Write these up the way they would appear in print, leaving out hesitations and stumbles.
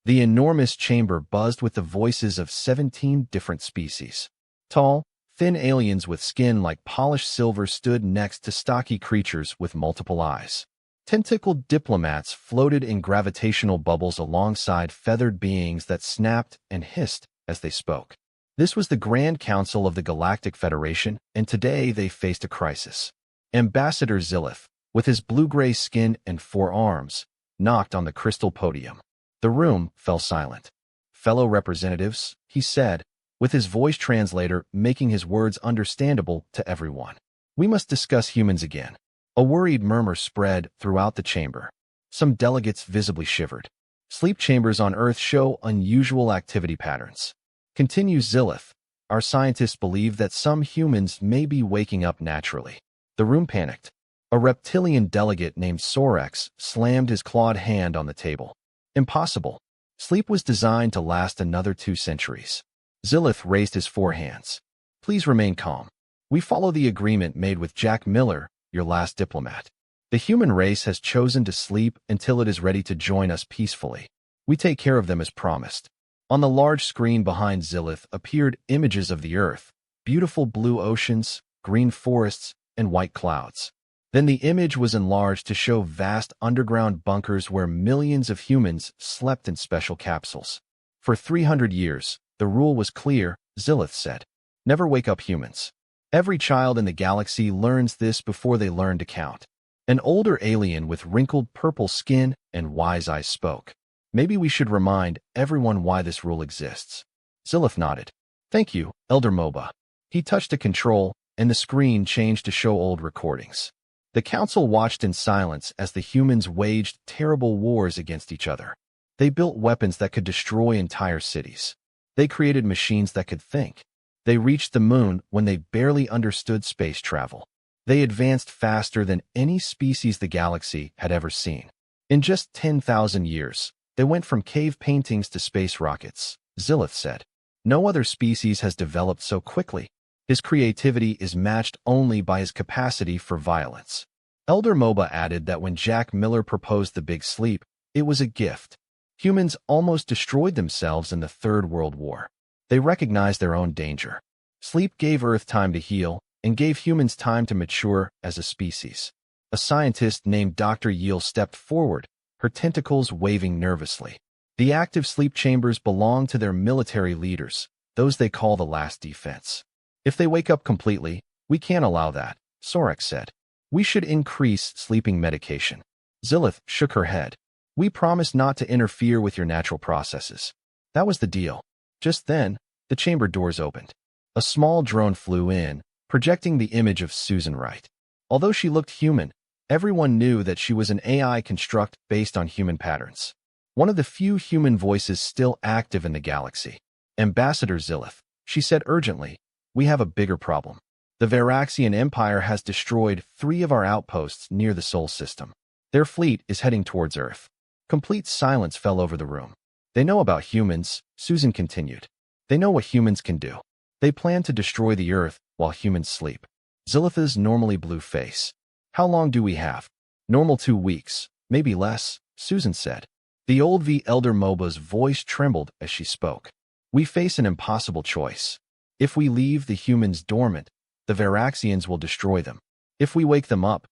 The enormous chamber buzzed with the voices of 17 different species. Tall, thin aliens with skin like polished silver stood next to stocky creatures with multiple eyes. Tentacled diplomats floated in gravitational bubbles alongside feathered beings that snapped and hissed as they spoke. This was the Grand Council of the Galactic Federation, and today they faced a crisis. Ambassador Zilith, with his blue-gray skin and 4 arms, knocked on the crystal podium. The room fell silent. "Fellow representatives," he said, with his voice translator making his words understandable to everyone. "We must discuss humans again." A worried murmur spread throughout the chamber. Some delegates visibly shivered. "Sleep chambers on Earth show unusual activity patterns," continues Zilith. "Our scientists believe that some humans may be waking up naturally." The room panicked. A reptilian delegate named Orcs slammed his clawed hand on the table. "Impossible. Sleep was designed to last another 2 centuries. Zilith raised his 4 hands. "Please remain calm. We follow the agreement made with Jack Miller, your last diplomat. The human race has chosen to sleep until it is ready to join us peacefully. We take care of them as promised." On the large screen behind Zilith appeared images of the Earth, beautiful blue oceans, green forests, and white clouds. Then the image was enlarged to show vast underground bunkers where millions of humans slept in special capsules. "For 300 years, the rule was clear," Zilith said. "Never wake up humans. Every child in the galaxy learns this before they learn to count." An older alien with wrinkled purple skin and wise eyes spoke. "Maybe we should remind everyone why this rule exists." Zilith nodded. "Thank you, Elder Moba." He touched a control, and the screen changed to show old recordings. The council watched in silence as the humans waged terrible wars against each other. They built weapons that could destroy entire cities. They created machines that could think. They reached the moon when they barely understood space travel. They advanced faster than any species the galaxy had ever seen. In just 10,000 years, they went from cave paintings to space rockets, Zilith said. "No other species has developed so quickly. His creativity is matched only by his capacity for violence." Elder Moba added that when Jack Miller proposed the Big Sleep, it was a gift. Humans almost destroyed themselves in the Third World War. They recognized their own danger. Sleep gave Earth time to heal and gave humans time to mature as a species. A scientist named Dr. Yeel stepped forward, her tentacles waving nervously. "The active sleep chambers belong to their military leaders, those they call the last defense. If they wake up completely, we can't allow that," Sorek said. "We should increase sleeping medication." Zilith shook her head. "We promise not to interfere with your natural processes." That was the deal. Just then, the chamber doors opened. A small drone flew in, projecting the image of Susan Wright. Although she looked human, everyone knew that she was an AI construct based on human patterns. One of the few human voices still active in the galaxy. "Ambassador Zilith," she said urgently, "we have a bigger problem. The Varaxian Empire has destroyed 3 of our outposts near the Sol system. Their fleet is heading towards Earth." Complete silence fell over the room. "They know about humans," Susan continued. "They know what humans can do. They plan to destroy the Earth while humans sleep." Zilith's normally blue face. "How long do we have?" "Normal 2 weeks, maybe less," Susan said. The old Elder Moba's voice trembled as she spoke. "We face an impossible choice. If we leave the humans dormant, the Varaxians will destroy them. If we wake them up,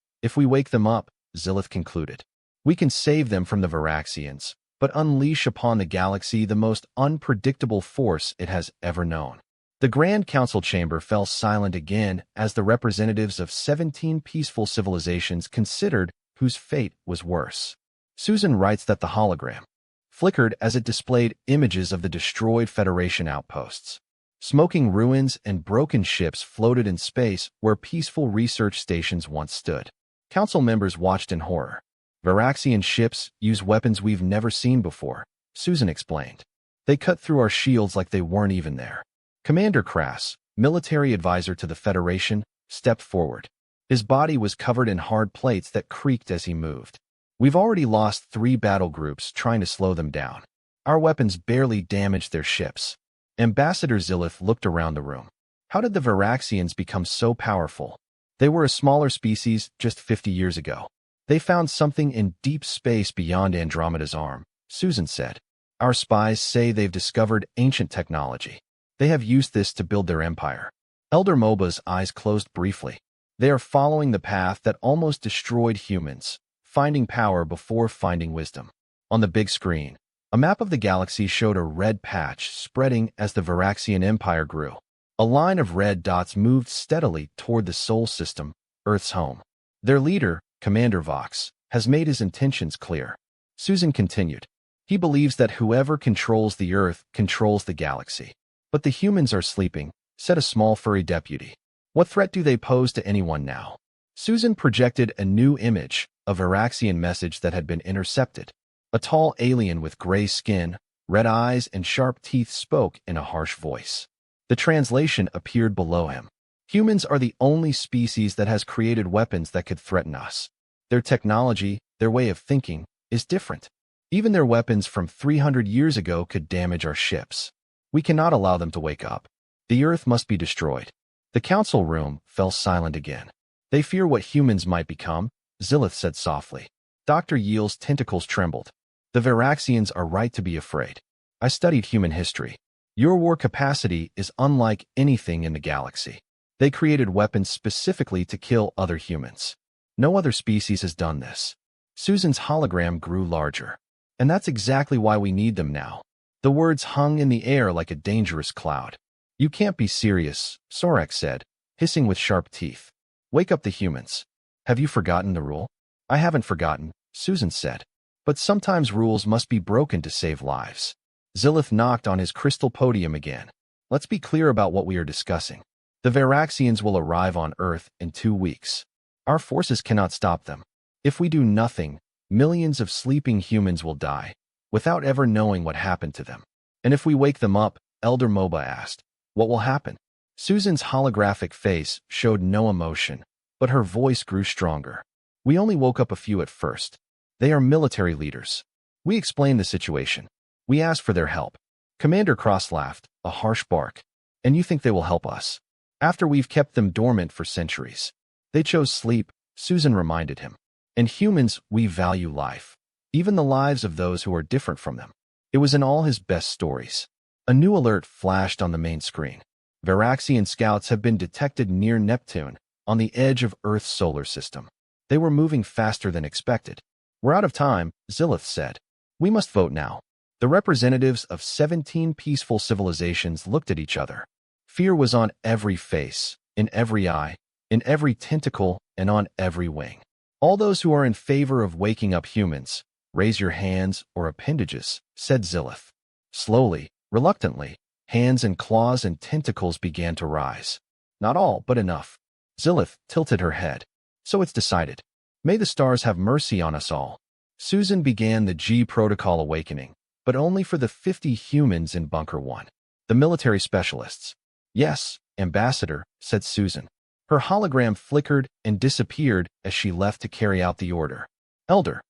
Zilith concluded, we can save them from the Varaxians, but unleash upon the galaxy the most unpredictable force it has ever known." The Grand Council chamber fell silent again as the representatives of 17 peaceful civilizations considered whose fate was worse. Susan writes that the hologram flickered as it displayed images of the destroyed Federation outposts. Smoking ruins and broken ships floated in space where peaceful research stations once stood. Council members watched in horror. "Varaxian ships use weapons we've never seen before," Susan explained. "They cut through our shields like they weren't even there." Commander Krass, military advisor to the Federation, stepped forward. His body was covered in hard plates that creaked as he moved. "We've already lost 3 battle groups trying to slow them down. Our weapons barely damaged their ships." Ambassador Zilith looked around the room. How did the Varaxians become so powerful? They were a smaller species just 50 years ago. They found something in deep space beyond Andromeda's arm, Susan said. Our spies say they've discovered ancient technology. They have used this to build their empire. Elder Moba's eyes closed briefly. They are following the path that almost destroyed humans, finding power before finding wisdom. On the big screen, a map of the galaxy showed a red patch spreading as the Varaxian Empire grew. A line of red dots moved steadily toward the Sol system, Earth's home. Their leader, Commander Vox, has made his intentions clear. Susan continued. He believes that whoever controls the Earth controls the galaxy. But the humans are sleeping, said a small furry deputy. What threat do they pose to anyone now? Susan projected a new image, a Varaxian message that had been intercepted. A tall alien with gray skin, red eyes, and sharp teeth spoke in a harsh voice. The translation appeared below him. Humans are the only species that has created weapons that could threaten us. Their technology, their way of thinking, is different. Even their weapons from 300 years ago could damage our ships. We cannot allow them to wake up. The Earth must be destroyed. The council room fell silent again. They fear what humans might become, Zilith said softly. Dr. Yeel's tentacles trembled. The Varaxians are right to be afraid. I studied human history. Your war capacity is unlike anything in the galaxy. They created weapons specifically to kill other humans. No other species has done this. Susan's hologram grew larger. And that's exactly why we need them now. The words hung in the air like a dangerous cloud. You can't be serious, Sorek said, hissing with sharp teeth. Wake up the humans. Have you forgotten the rule? I haven't forgotten, Susan said. But sometimes rules must be broken to save lives. Zilith knocked on his crystal podium again. Let's be clear about what we are discussing. The Varaxians will arrive on Earth in 2 weeks. Our forces cannot stop them. If we do nothing, millions of sleeping humans will die, without ever knowing what happened to them. And if we wake them up, Elder Moba asked, what will happen? Susan's holographic face showed no emotion, but her voice grew stronger. We only woke up a few at first. They are military leaders. We explained the situation. We asked for their help. Commander Cross laughed, a harsh bark. And you think they will help us? After we've kept them dormant for centuries. They chose sleep, Susan reminded him. And humans, we value life. Even the lives of those who are different from them. It was in all his best stories. A new alert flashed on the main screen. Varaxian scouts have been detected near Neptune, on the edge of Earth's solar system. They were moving faster than expected. We're out of time, Zilith said. We must vote now. The representatives of 17 peaceful civilizations looked at each other. Fear was on every face, in every eye, in every tentacle, and on every wing. All those who are in favor of waking up humans, raise your hands or appendages, said Zilith. Slowly, reluctantly, hands and claws and tentacles began to rise. Not all, but enough. Zilith tilted her head. So it's decided. May the stars have mercy on us all. Susan began the G protocol awakening, but only for the 50 humans in Bunker 1. The military specialists. Yes, Ambassador, said Susan. Her hologram flickered and disappeared as she left to carry out the order. Elder.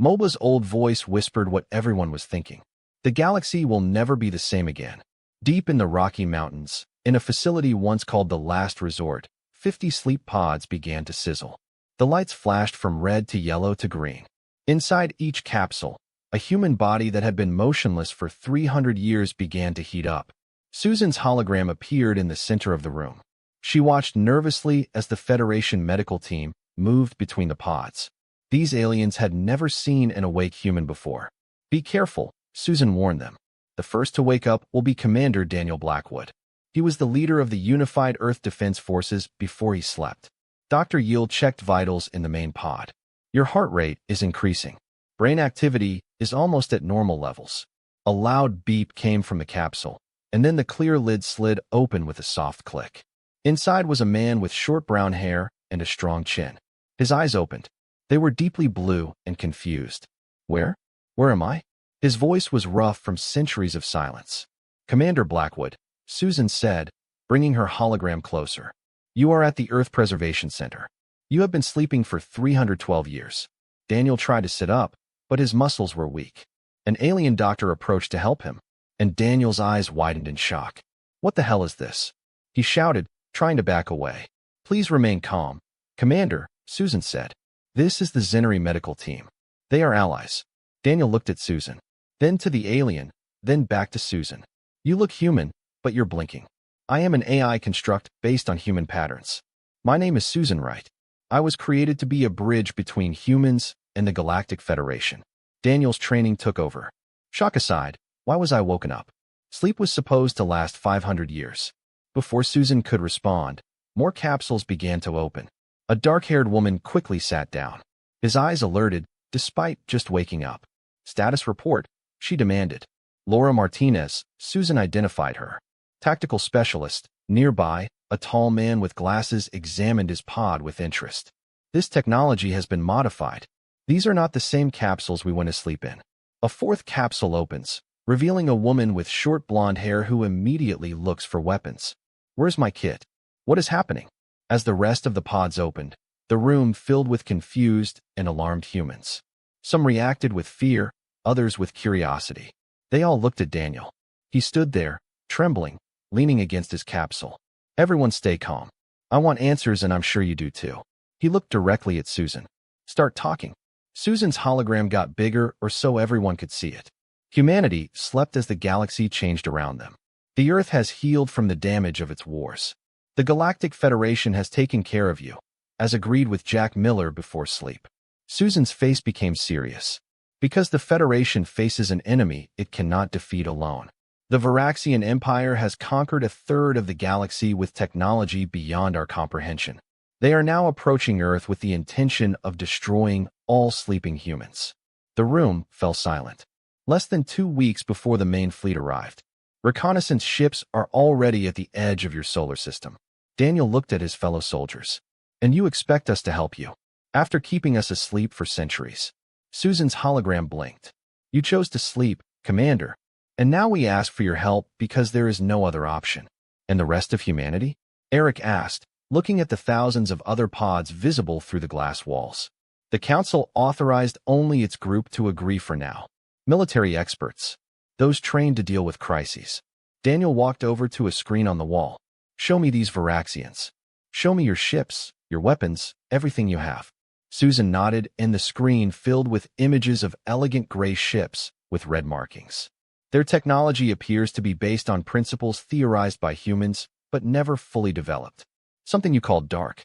Moba's old voice whispered what everyone was thinking. The galaxy will never be the same again. Deep in the Rocky Mountains, in a facility once called the Last Resort, 50 sleep pods began to sizzle. The lights flashed from red to yellow to green. Inside each capsule, a human body that had been motionless for 300 years began to heat up. Susan's hologram appeared in the center of the room. She watched nervously as the Federation medical team moved between the pods. These aliens had never seen an awake human before. Be careful, Susan warned them. The first to wake up will be Commander Daniel Blackwood. He was the leader of the Unified Earth Defense Forces before he slept. Dr. Yeel checked vitals in the main pod. Your heart rate is increasing. Brain activity is almost at normal levels. A loud beep came from the capsule, and then the clear lid slid open with a soft click. Inside was a man with short brown hair and a strong chin. His eyes opened. They were deeply blue and confused. Where am I? His voice was rough from centuries of silence. Commander Blackwood, Susan said, bringing her hologram closer. You are at the Earth Preservation Center. You have been sleeping for 312 years. Daniel tried to sit up, but his muscles were weak. An alien doctor approached to help him, and Daniel's eyes widened in shock. What the hell is this? He shouted, trying to back away. Please remain calm. Commander, Susan said. This is the Zenari medical team. They are allies. Daniel looked at Susan, then to the alien, then back to Susan. You look human, but you're blinking. I am an AI construct based on human patterns. My name is Susan Wright. I was created to be a bridge between humans and the Galactic Federation. Daniel's training took over. Shock aside, why was I woken up? Sleep was supposed to last 500 years. Before Susan could respond, more capsules began to open. A dark-haired woman quickly sat down. His eyes alerted, despite just waking up. Status report, she demanded. Laura Martinez, Susan identified her. Tactical specialist. Nearby, a tall man with glasses examined his pod with interest. This technology has been modified. These are not the same capsules we went to sleep in. A fourth capsule opens, revealing a woman with short blonde hair who immediately looks for weapons. Where's my kit? What is happening? As the rest of the pods opened, the room filled with confused and alarmed humans. Some reacted with fear, others with curiosity. They all looked at Daniel. He stood there, trembling, leaning against his capsule. Everyone stay calm. I want answers and I'm sure you do too. He looked directly at Susan. Start talking. Susan's hologram got bigger or so everyone could see it. Humanity slept as the galaxy changed around them. The Earth has healed from the damage of its wars. The Galactic Federation has taken care of you, as agreed with Jack Miller before sleep. Susan's face became serious. Because the Federation faces an enemy it cannot defeat alone. The Varaxian Empire has conquered a third of the galaxy with technology beyond our comprehension. They are now approaching Earth with the intention of destroying all sleeping humans. The room fell silent. Less than 2 weeks before the main fleet arrived. Reconnaissance ships are already at the edge of your solar system. Daniel looked at his fellow soldiers. And you expect us to help you, after keeping us asleep for centuries. Susan's hologram blinked. You chose to sleep, Commander. And now we ask for your help because there is no other option. And the rest of humanity? Eric asked, looking at the thousands of other pods visible through the glass walls. The Council authorized only its group to agree for now. Military experts. Those trained to deal with crises. Daniel walked over to a screen on the wall. Show me these Varaxians. Show me your ships, your weapons, everything you have. Susan nodded, and the screen filled with images of elegant gray ships with red markings. Their technology appears to be based on principles theorized by humans, but never fully developed. Something you call dark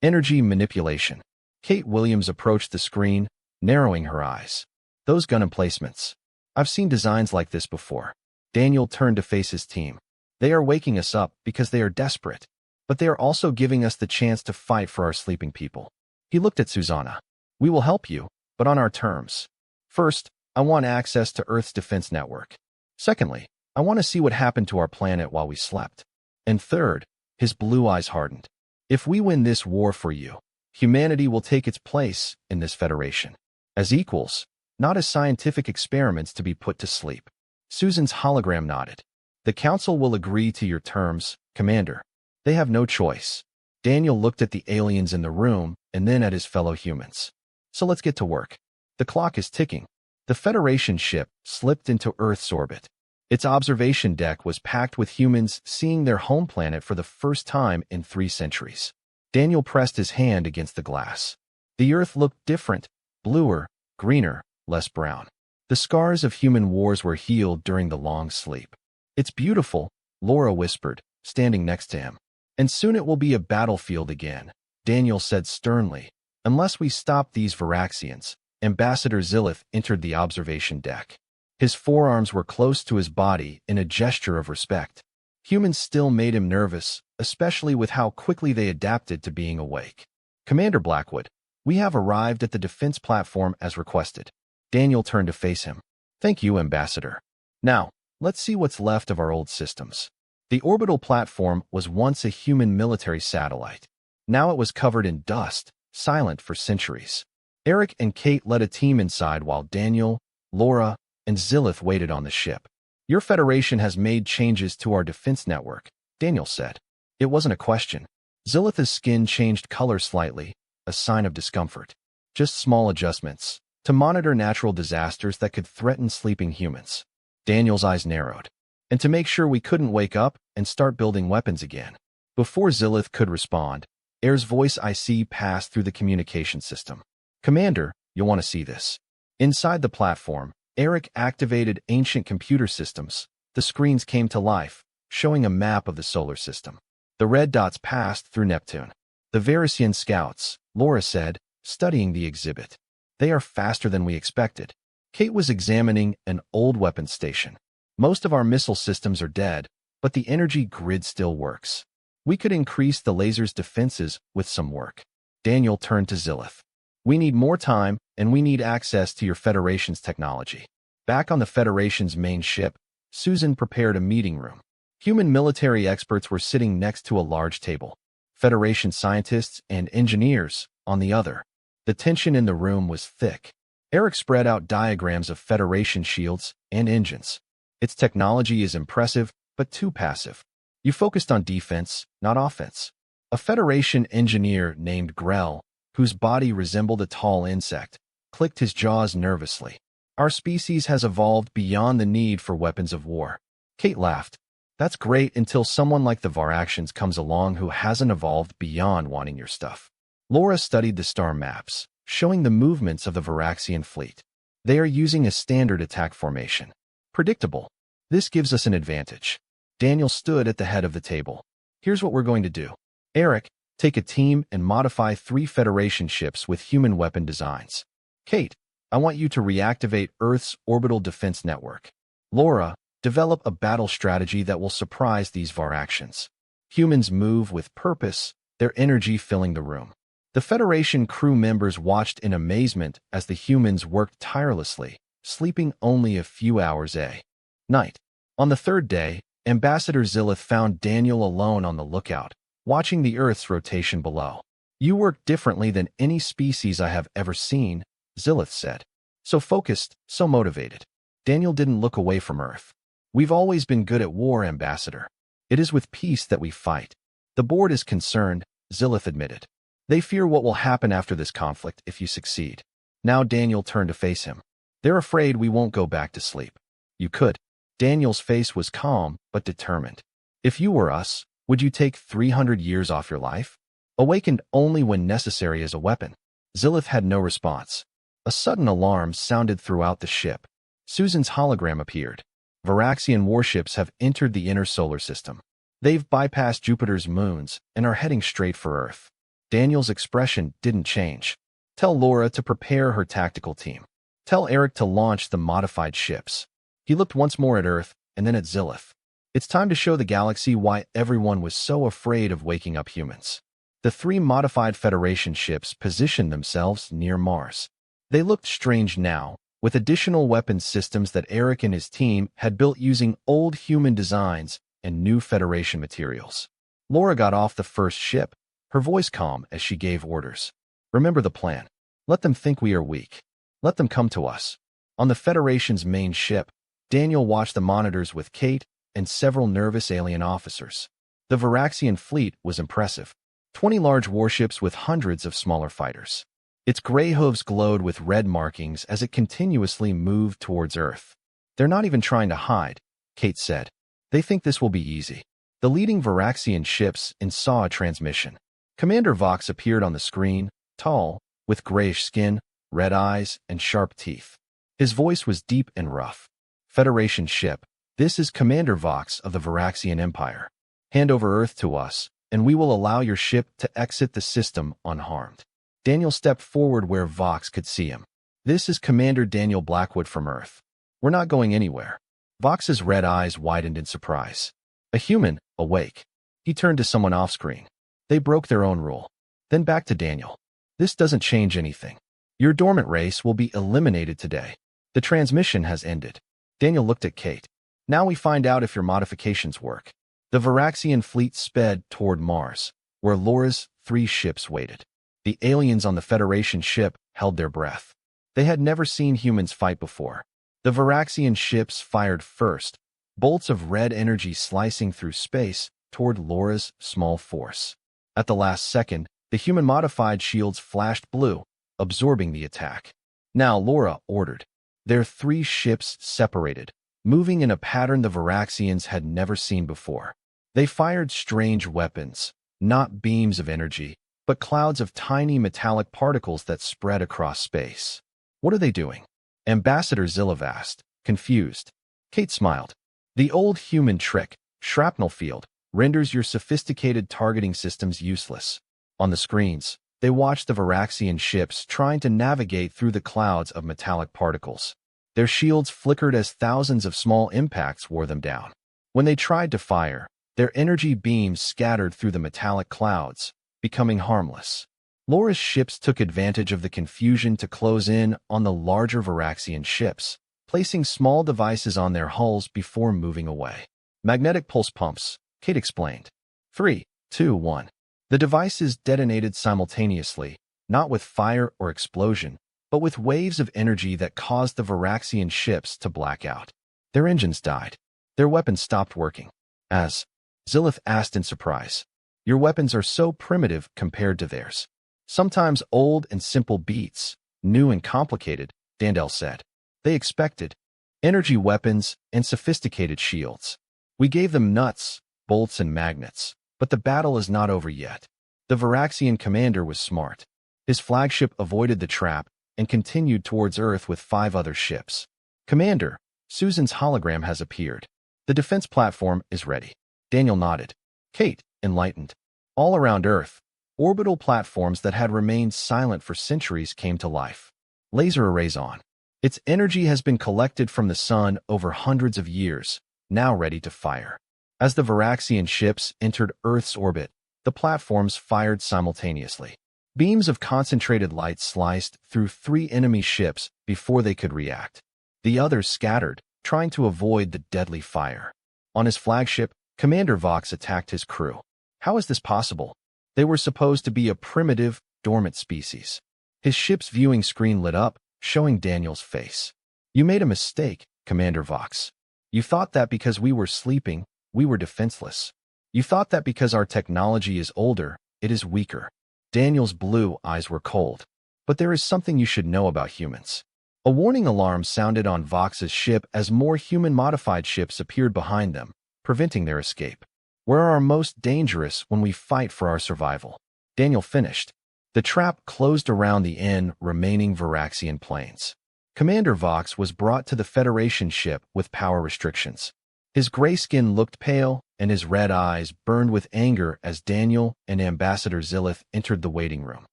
energy manipulation. Kate Williams approached the screen, narrowing her eyes. Those gun emplacements. I've seen designs like this before. Daniel turned to face his team. They are waking us up because they are desperate, but they are also giving us the chance to fight for our sleeping people. He looked at Susanna. We will help you, but on our terms. First, I want access to Earth's defense network. Secondly, I want to see what happened to our planet while we slept. And third, his blue eyes hardened. If we win this war for you, humanity will take its place in this federation. As equals, not as scientific experiments to be put to sleep. Susan's hologram nodded. The Council will agree to your terms, Commander. They have no choice. Daniel looked at the aliens in the room and then at his fellow humans. So let's get to work. The clock is ticking. The Federation ship slipped into Earth's orbit. Its observation deck was packed with humans seeing their home planet for the first time in 3 centuries. Daniel pressed his hand against the glass. The Earth looked different, bluer, greener, less brown. The scars of human wars were healed during the long sleep. It's beautiful, Laura whispered, standing next to him. And soon it will be a battlefield again, Daniel said sternly. Unless we stop these Varaxians. Ambassador Zillith entered the observation deck. His forearms were close to his body in a gesture of respect. Humans still made him nervous, especially with how quickly they adapted to being awake. Commander Blackwood, we have arrived at the defense platform as requested. Daniel turned to face him. Thank you, Ambassador. Now, let's see what's left of our old systems. The orbital platform was once a human military satellite. Now it was covered in dust, silent for centuries. Eric and Kate led a team inside while Daniel, Laura, and Zillith waited on the ship. Your Federation has made changes to our defense network, Daniel said. It wasn't a question. Zillith's skin changed color slightly, a sign of discomfort. Just small adjustments, to monitor natural disasters that could threaten sleeping humans. Daniel's eyes narrowed. And to make sure we couldn't wake up and start building weapons again. Before Zillith could respond, Air's voice IC passed through the communication system. Commander, you'll want to see this. Inside the platform, Eric activated ancient computer systems. The screens came to life, showing a map of the solar system. The red dots passed through Neptune. The Varisian scouts, Laura said, studying the exhibit. They are faster than we expected. Kate was examining an old weapons station. Most of our missile systems are dead, but the energy grid still works. We could increase the laser's defenses with some work. Daniel turned to Zilith. We need more time, and we need access to your Federation's technology. Back on the Federation's main ship, Susan prepared a meeting room. Human military experts were sitting next to a large table. Federation scientists and engineers on the other. The tension in the room was thick. Eric spread out diagrams of Federation shields and engines. Its technology is impressive, but too passive. You focused on defense, not offense. A Federation engineer named Grell, whose body resembled a tall insect, clicked his jaws nervously. Our species has evolved beyond the need for weapons of war. Kate laughed. That's great until someone like the Varaxians comes along who hasn't evolved beyond wanting your stuff. Laura studied the star maps, showing the movements of the Varaxian fleet. They are using a standard attack formation. Predictable. This gives us an advantage. Daniel stood at the head of the table. Here's what we're going to do. Eric, take a team and modify 3 Federation ships with human weapon designs. Kate, I want you to reactivate Earth's orbital defense network. Laura, develop a battle strategy that will surprise these Varaxians. Humans move with purpose, their energy filling the room. The Federation crew members watched in amazement as the humans worked tirelessly, sleeping only a few hours a night. On the 3rd day, Ambassador Zilith found Daniel alone on the lookout, watching the Earth's rotation below. You work differently than any species I have ever seen, Zilith said. So focused, so motivated. Daniel didn't look away from Earth. We've always been good at war, Ambassador. It is with peace that we fight. The board is concerned, Zilith admitted. They fear what will happen after this conflict if you succeed. Now Daniel turned to face him. They're afraid we won't go back to sleep. You could. Daniel's face was calm but determined. If you were us, would you take 300 years off your life? Awakened only when necessary as a weapon. Zilith had no response. A sudden alarm sounded throughout the ship. Susan's hologram appeared. Varaxian warships have entered the inner solar system. They've bypassed Jupiter's moons and are heading straight for Earth. Daniel's expression didn't change. Tell Laura to prepare her tactical team. Tell Eric to launch the modified ships. He looked once more at Earth and then at Zilith. It's time to show the galaxy why everyone was so afraid of waking up humans. The 3 modified Federation ships positioned themselves near Mars. They looked strange now, with additional weapons systems that Eric and his team had built using old human designs and new Federation materials. Laura got off the first ship, her voice calm as she gave orders. Remember the plan. Let them think we are weak. Let them come to us. On the Federation's main ship, Daniel watched the monitors with Kate and several nervous alien officers. The Varaxian fleet was impressive. 20 large warships with hundreds of smaller fighters. Its gray hooves glowed with red markings as it continuously moved towards Earth. They're not even trying to hide, Kate said. They think this will be easy. The leading Varaxian ships saw a transmission. Commander Vox appeared on the screen, tall, with grayish skin, red eyes, and sharp teeth. His voice was deep and rough. Federation ship, this is Commander Vox of the Varaxian Empire. Hand over Earth to us, and we will allow your ship to exit the system unharmed. Daniel stepped forward where Vox could see him. This is Commander Daniel Blackwood from Earth. We're not going anywhere. Vox's red eyes widened in surprise. A human, awake. He turned to someone off-screen. They broke their own rule. Then back to Daniel. This doesn't change anything. Your dormant race will be eliminated today. The transmission has ended. Daniel looked at Kate. Now we find out if your modifications work. The Varaxian fleet sped toward Mars, where Laura's 3 ships waited. The aliens on the Federation ship held their breath. They had never seen humans fight before. The Varaxian ships fired first, bolts of red energy slicing through space toward Laura's small force. At the last second, the human-modified shields flashed blue, absorbing the attack. Now Laura ordered. Their 3 ships separated, moving in a pattern the Varaxians had never seen before. They fired strange weapons, not beams of energy, but clouds of tiny metallic particles that spread across space. What are they doing? Ambassador Zilith asked, confused. Kate smiled. The old human trick, shrapnel field, renders your sophisticated targeting systems useless. On the screens, they watched the Varaxian ships trying to navigate through the clouds of metallic particles. Their shields flickered as thousands of small impacts wore them down. When they tried to fire, their energy beams scattered through the metallic clouds, becoming harmless. Laura's ships took advantage of the confusion to close in on the larger Varaxian ships, placing small devices on their hulls before moving away. Magnetic pulse pumps, Kate explained. 3, 2, 1. The devices detonated simultaneously, not with fire or explosion, but with waves of energy that caused the Varaxian ships to black out. Their engines died. Their weapons stopped working. As Zilith asked in surprise, your weapons are so primitive compared to theirs. Sometimes old and simple beats, new and complicated, Dandel said. They expected energy weapons and sophisticated shields. We gave them nuts, bolts, and magnets, but the battle is not over yet. The Varaxian commander was smart. His flagship avoided the trap and continued towards Earth with 5 other ships. Commander, Susan's hologram has appeared. The defense platform is ready. Daniel nodded. Kate, enlightened. All around Earth, orbital platforms that had remained silent for centuries came to life. Laser arrays on. Its energy has been collected from the sun over hundreds of years, now ready to fire. As the Varaxian ships entered Earth's orbit, the platforms fired simultaneously. Beams of concentrated light sliced through 3 enemy ships before they could react. The others scattered, trying to avoid the deadly fire. On his flagship, Commander Vox attacked his crew. How is this possible? They were supposed to be a primitive, dormant species. His ship's viewing screen lit up, showing Daniel's face. You made a mistake, Commander Vox. You thought that because we were sleeping, we were defenseless. You thought that because our technology is older, it is weaker. Daniel's blue eyes were cold. But there is something you should know about humans. A warning alarm sounded on Vox's ship as more human-modified ships appeared behind them, preventing their escape. We're our most dangerous when we fight for our survival. Daniel finished. The trap closed around the remaining Varaxian planes. Commander Vox was brought to the Federation ship with power restrictions. His gray skin looked pale, and his red eyes burned with anger as Daniel and Ambassador Zilith entered the waiting room.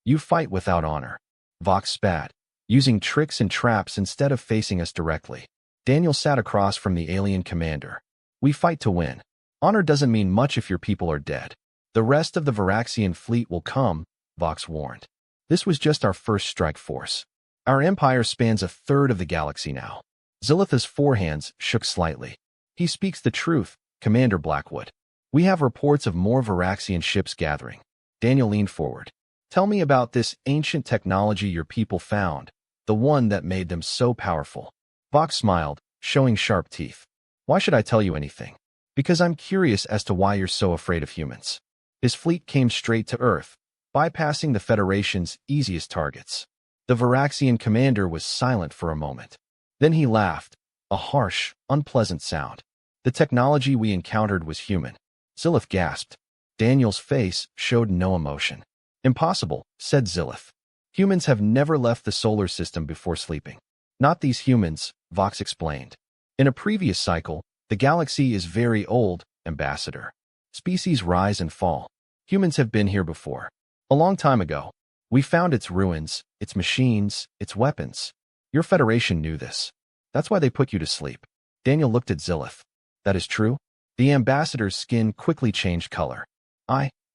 You fight without honor. Vox spat, using tricks and traps instead of facing us directly. Daniel sat across from the alien commander. We fight to win. Honor doesn't mean much if your people are dead. The rest of the Varaxian fleet will come, Vox warned. This was just our first strike force. Our empire spans 1/3 of the galaxy now. Zilith's forehands shook slightly. He speaks the truth, Commander Blackwood. We have reports of more Varaxian ships gathering. Daniel leaned forward. Tell me about this ancient technology your people found, the one that made them so powerful. Vox smiled, showing sharp teeth. Why should I tell you anything? Because I'm curious as to why you're so afraid of humans. His fleet came straight to Earth, bypassing the Federation's easiest targets. The Varaxian commander was silent for a moment. Then he laughed, a harsh, unpleasant sound. The technology we encountered was human. Zilith gasped. Daniel's face showed no emotion. Impossible, said Zilith. Humans have never left the solar system before sleeping. Not these humans, Vox explained. In a previous cycle, the galaxy is very old, Ambassador. Species rise and fall. Humans have been here before. A long time ago. We found its ruins, its machines, its weapons. Your Federation knew this. That's why they put you to sleep. Daniel looked at Zilith. That is true? The ambassador's skin quickly changed color.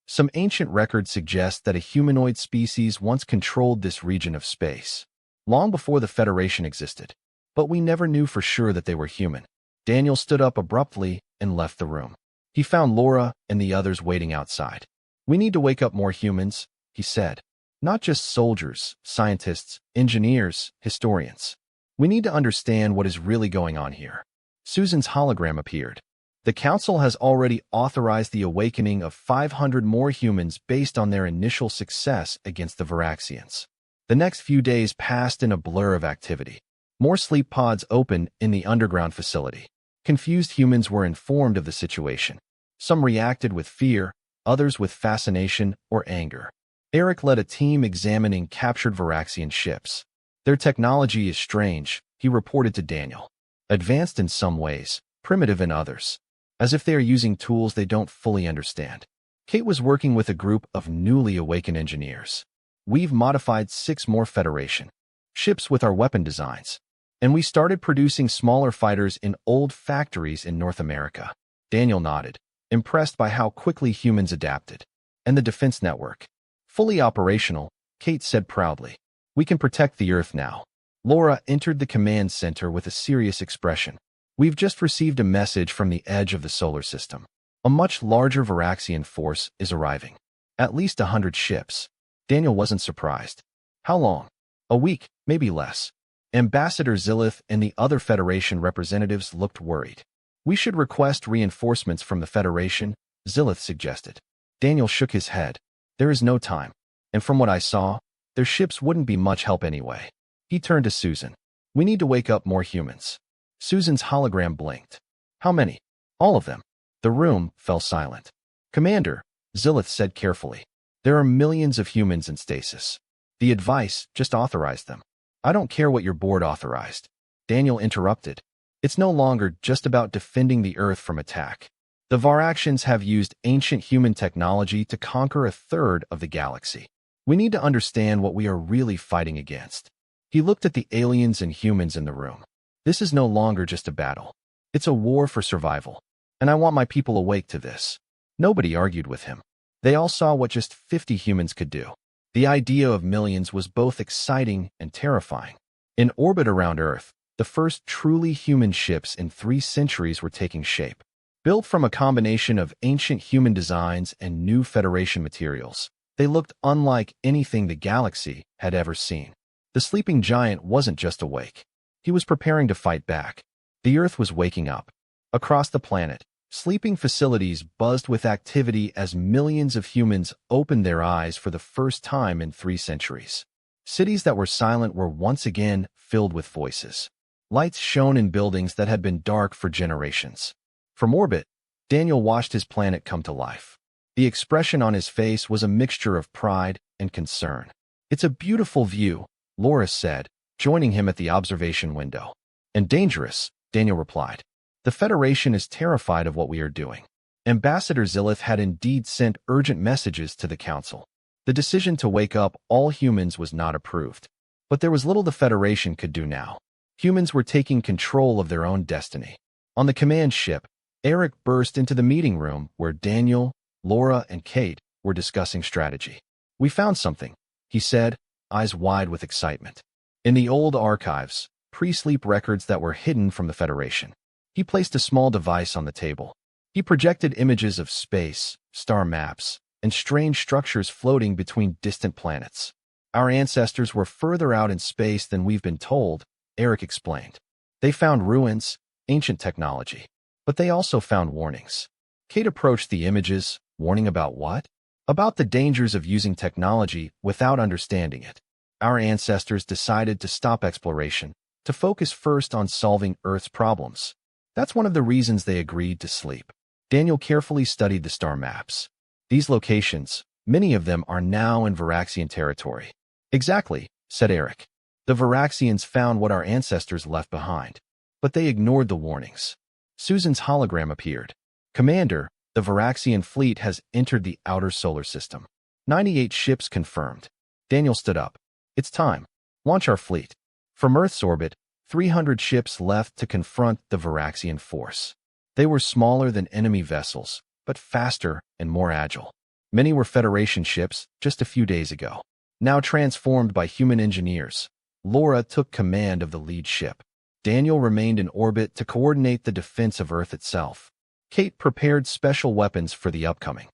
Some ancient records suggest that a humanoid species once controlled this region of space, long before the Federation existed. But we never knew for sure that they were human. Daniel stood up abruptly and left the room. He found Laura and the others waiting outside. We need to wake up more humans, he said. Not just soldiers, scientists, engineers, historians. We need to understand what is really going on here. Susan's hologram appeared. The Council has already authorized the awakening of 500 more humans based on their initial success against the Varaxians. The next few days passed in a blur of activity. More sleep pods opened in the underground facility. Confused humans were informed of the situation. Some reacted with fear, others with fascination or anger. Eric led a team examining captured Varaxian ships. Their technology is strange, he reported to Daniel. Advanced in some ways, primitive in others. As if they are using tools they don't fully understand. Kate was working with a group of newly awakened engineers. We've modified 6 more Federation ships with our weapon designs. And we started producing smaller fighters in old factories in North America. Daniel nodded, impressed by how quickly humans adapted. And the defense network. Fully operational, Kate said proudly. We can protect the Earth now. Laura entered the command center with a serious expression. We've just received a message from the edge of the solar system. A much larger Varaxian force is arriving. At least 100 ships. Daniel wasn't surprised. How long? A week, maybe less. Ambassador Zilith and the other Federation representatives looked worried. We should request reinforcements from the Federation, Zilith suggested. Daniel shook his head. There is no time. And from what I saw, their ships wouldn't be much help anyway. He turned to Susan. We need to wake up more humans. Susan's hologram blinked. How many? All of them. The room fell silent. Commander, Zilith said carefully. There are millions of humans in stasis. The advice just authorized them. I don't care what your board authorized. Daniel interrupted. It's no longer just about defending the Earth from attack. The Varaxians have used ancient human technology to conquer a third of the galaxy. We need to understand what we are really fighting against. He looked at the aliens and humans in the room. This is no longer just a battle. It's a war for survival. And I want my people awake to this. Nobody argued with him. They all saw what just 50 humans could do. The idea of millions was both exciting and terrifying. In orbit around Earth, the first truly human ships in 3 centuries were taking shape. Built from a combination of ancient human designs and new Federation materials, they looked unlike anything the galaxy had ever seen. The sleeping giant wasn't just awake. He was preparing to fight back. The Earth was waking up. Across the planet, sleeping facilities buzzed with activity as millions of humans opened their eyes for the first time in 3 centuries. Cities that were silent were once again filled with voices. Lights shone in buildings that had been dark for generations. From orbit, Daniel watched his planet come to life. The expression on his face was a mixture of pride and concern. It's a beautiful view, Laura said, joining him at the observation window. And dangerous, Daniel replied. The Federation is terrified of what we are doing. Ambassador Zilith had indeed sent urgent messages to the Council. The decision to wake up all humans was not approved. But there was little the Federation could do now. Humans were taking control of their own destiny. On the command ship, Eric burst into the meeting room where Daniel, Laura, and Kate were discussing strategy. We found something, he said, eyes wide with excitement. In the old archives, pre-sleep records that were hidden from the Federation. He placed a small device on the table. He projected images of space, star maps, and strange structures floating between distant planets. Our ancestors were further out in space than we've been told, Eric explained. They found ruins, ancient technology. But they also found warnings. Kate approached the images, warning about what? About the dangers of using technology without understanding it. Our ancestors decided to stop exploration, to focus first on solving Earth's problems. That's one of the reasons they agreed to sleep. Daniel carefully studied the star maps. These locations, many of them are now in Varaxian territory. Exactly, said Eric. The Varaxians found what our ancestors left behind. But they ignored the warnings. Susan's hologram appeared. Commander, the Varaxian fleet has entered the outer solar system. 98 ships confirmed. Daniel stood up. It's time. Launch our fleet. From Earth's orbit, 300 ships left to confront the Varaxian force. They were smaller than enemy vessels, but faster and more agile. Many were Federation ships just a few days ago. Now transformed by human engineers, Laura took command of the lead ship. Daniel remained in orbit to coordinate the defense of Earth itself. Kate prepared special weapons for the upcoming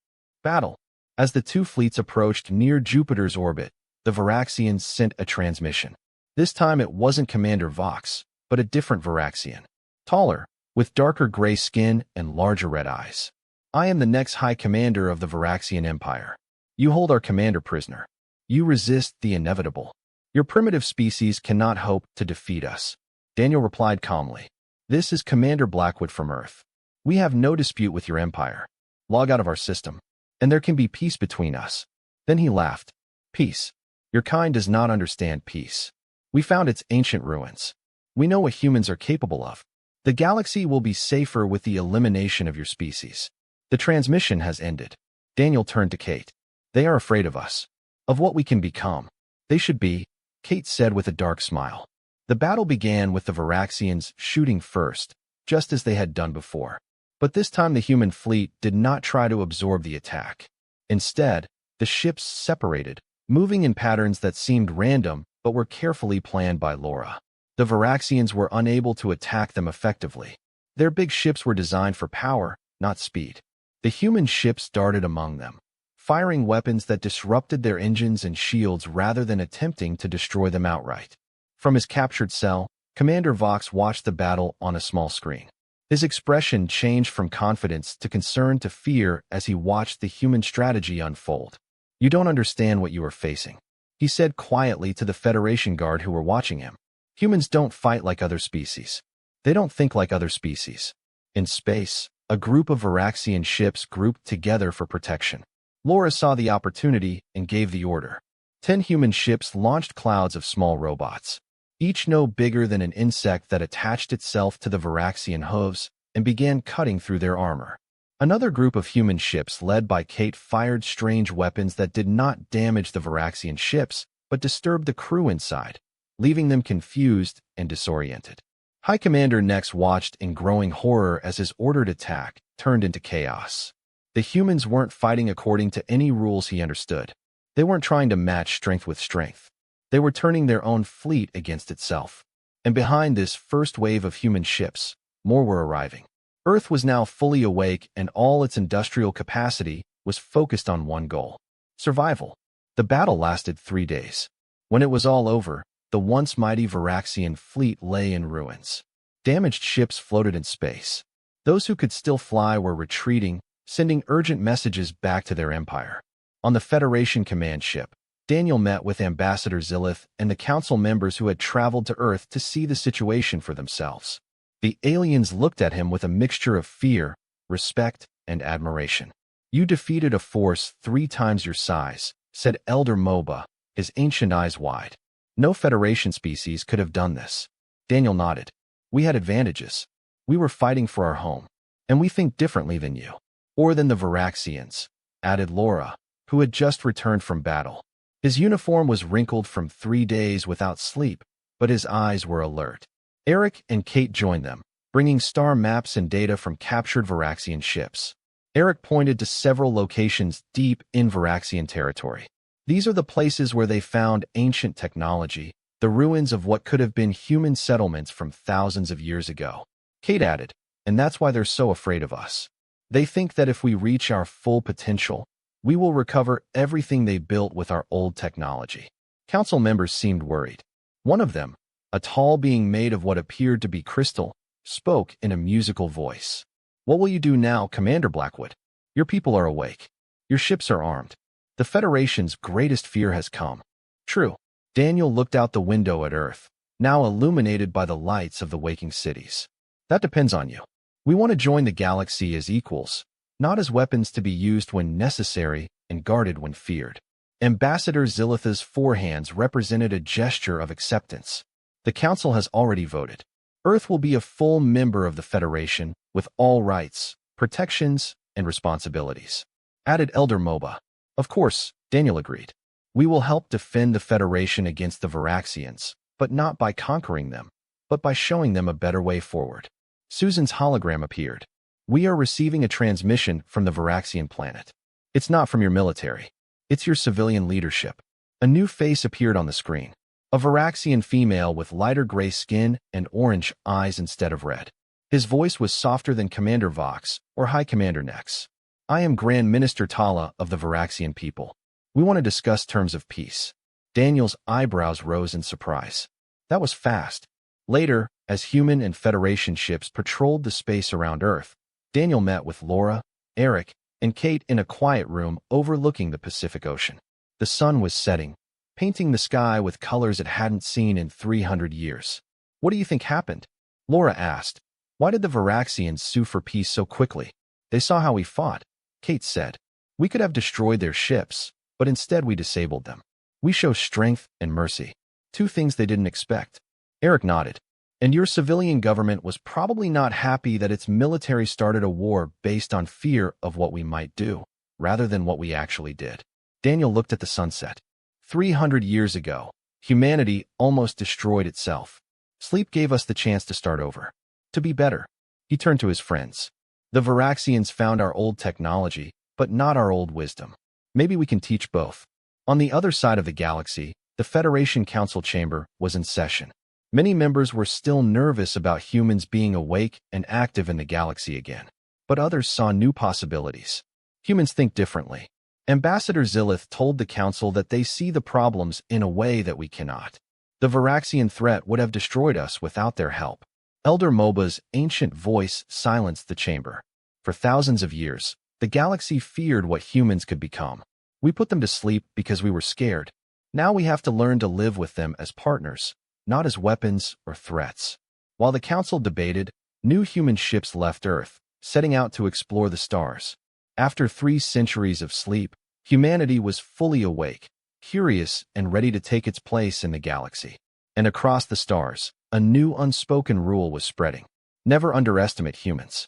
battle. As the 2 fleets approached near Jupiter's orbit, the Varaxians sent a transmission. This time it wasn't Commander Vox, but a different Varaxian. Taller, with darker gray skin and larger red eyes. I am the next High Commander of the Varaxian Empire. You hold our commander prisoner. You resist the inevitable. Your primitive species cannot hope to defeat us. Daniel replied calmly. This is Commander Blackwood from Earth. We have no dispute with your empire. Log out of our system, and there can be peace between us. Then he laughed. Peace. Your kind does not understand peace. We found its ancient ruins. We know what humans are capable of. The galaxy will be safer with the elimination of your species. The transmission has ended. Daniel turned to Kate. They are afraid of us, of what we can become. They should be, Kate said with a dark smile. The battle began with the Varaxians shooting first, just as they had done before. But this time the human fleet did not try to absorb the attack. Instead, the ships separated, moving in patterns that seemed random but were carefully planned by Laura. The Varaxians were unable to attack them effectively. Their big ships were designed for power, not speed. The human ships darted among them, firing weapons that disrupted their engines and shields rather than attempting to destroy them outright. From his captured cell, Commander Vox watched the battle on a small screen. His expression changed from confidence to concern to fear as he watched the human strategy unfold. "You don't understand what you are facing," he said quietly to the Federation guard who were watching him. "Humans don't fight like other species. They don't think like other species." In space, a group of Varaxian ships grouped together for protection. Laura saw the opportunity and gave the order. 10 human ships launched clouds of small robots, each no bigger than an insect that attached itself to the Varaxian hooves and began cutting through their armor. Another group of human ships led by Kate fired strange weapons that did not damage the Varaxian ships, but disturbed the crew inside, leaving them confused and disoriented. High Commander next watched in growing horror as his ordered attack turned into chaos. The humans weren't fighting according to any rules he understood. They weren't trying to match strength with strength. They were turning their own fleet against itself. And behind this first wave of human ships, more were arriving. Earth was now fully awake and all its industrial capacity was focused on one goal: survival. The battle lasted 3 days. When it was all over, the once mighty Varaxian fleet lay in ruins. Damaged ships floated in space. Those who could still fly were retreating, sending urgent messages back to their empire. On the Federation command ship, Daniel met with Ambassador Zilith and the council members who had traveled to Earth to see the situation for themselves. The aliens looked at him with a mixture of fear, respect, and admiration. "You defeated a force 3 times your size," said Elder Moba, his ancient eyes wide. "No Federation species could have done this." Daniel nodded. "We had advantages. We were fighting for our home. And we think differently than you. Or than the Varaxians," added Laura, who had just returned from battle. His uniform was wrinkled from 3 days without sleep, but his eyes were alert. Eric and Kate joined them, bringing star maps and data from captured Varaxian ships. Eric pointed to several locations deep in Varaxian territory. These are the places where they found ancient technology, the ruins of what could have been human settlements from thousands of years ago. Kate added, "And that's why they're so afraid of us. They think that if we reach our full potential, we will recover everything they built with our old technology." Council members seemed worried. One of them, a tall being made of what appeared to be crystal, spoke in a musical voice. "What will you do now, Commander Blackwood? Your people are awake. Your ships are armed. The Federation's greatest fear has come." "True." Daniel looked out the window at Earth, now illuminated by the lights of the waking cities. "That depends on you. We want to join the galaxy as equals, not as weapons to be used when necessary and guarded when feared." Ambassador Zilitha's forehands represented a gesture of acceptance. "The Council has already voted. Earth will be a full member of the Federation with all rights, protections, and responsibilities," added Elder Moba. "Of course," Daniel agreed. "We will help defend the Federation against the Varaxians, but not by conquering them, but by showing them a better way forward." Susan's hologram appeared. "We are receiving a transmission from the Varaxian planet. It's not from your military. It's your civilian leadership." A new face appeared on the screen. A Varaxian female with lighter gray skin and orange eyes instead of red. His voice was softer than Commander Vox or High Commander Nex. "I am Grand Minister Tala of the Varaxian people. We want to discuss terms of peace." Daniel's eyebrows rose in surprise. That was fast. Later, as human and Federation ships patrolled the space around Earth, Daniel met with Laura, Eric, and Kate in a quiet room overlooking the Pacific Ocean. The sun was setting, painting the sky with colors it hadn't seen in 300 years. "What do you think happened?" Laura asked. "Why did the Varaxians sue for peace so quickly?" "They saw how we fought," Kate said. "We could have destroyed their ships, but instead we disabled them. We show strength and mercy." Two things they didn't expect. Eric nodded. And your civilian government was probably not happy that its military started a war based on fear of what we might do, rather than what we actually did. Daniel looked at the sunset. 300 years ago, humanity almost destroyed itself. Sleep gave us the chance to start over. To be better. He turned to his friends. The Varaxians found our old technology, but not our old wisdom. Maybe we can teach both. On the other side of the galaxy, the Federation Council chamber was in session. Many members were still nervous about humans being awake and active in the galaxy again. But others saw new possibilities. Humans think differently. Ambassador Zillith told the council that they see the problems in a way that we cannot. The Varaxian threat would have destroyed us without their help. Elder Moba's ancient voice silenced the chamber. For thousands of years, the galaxy feared what humans could become. We put them to sleep because we were scared. Now we have to learn to live with them as partners, not as weapons or threats. While the council debated, new human ships left Earth, setting out to explore the stars. After 3 centuries of sleep, humanity was fully awake, curious and ready to take its place in the galaxy. And across the stars, a new unspoken rule was spreading. Never underestimate humans.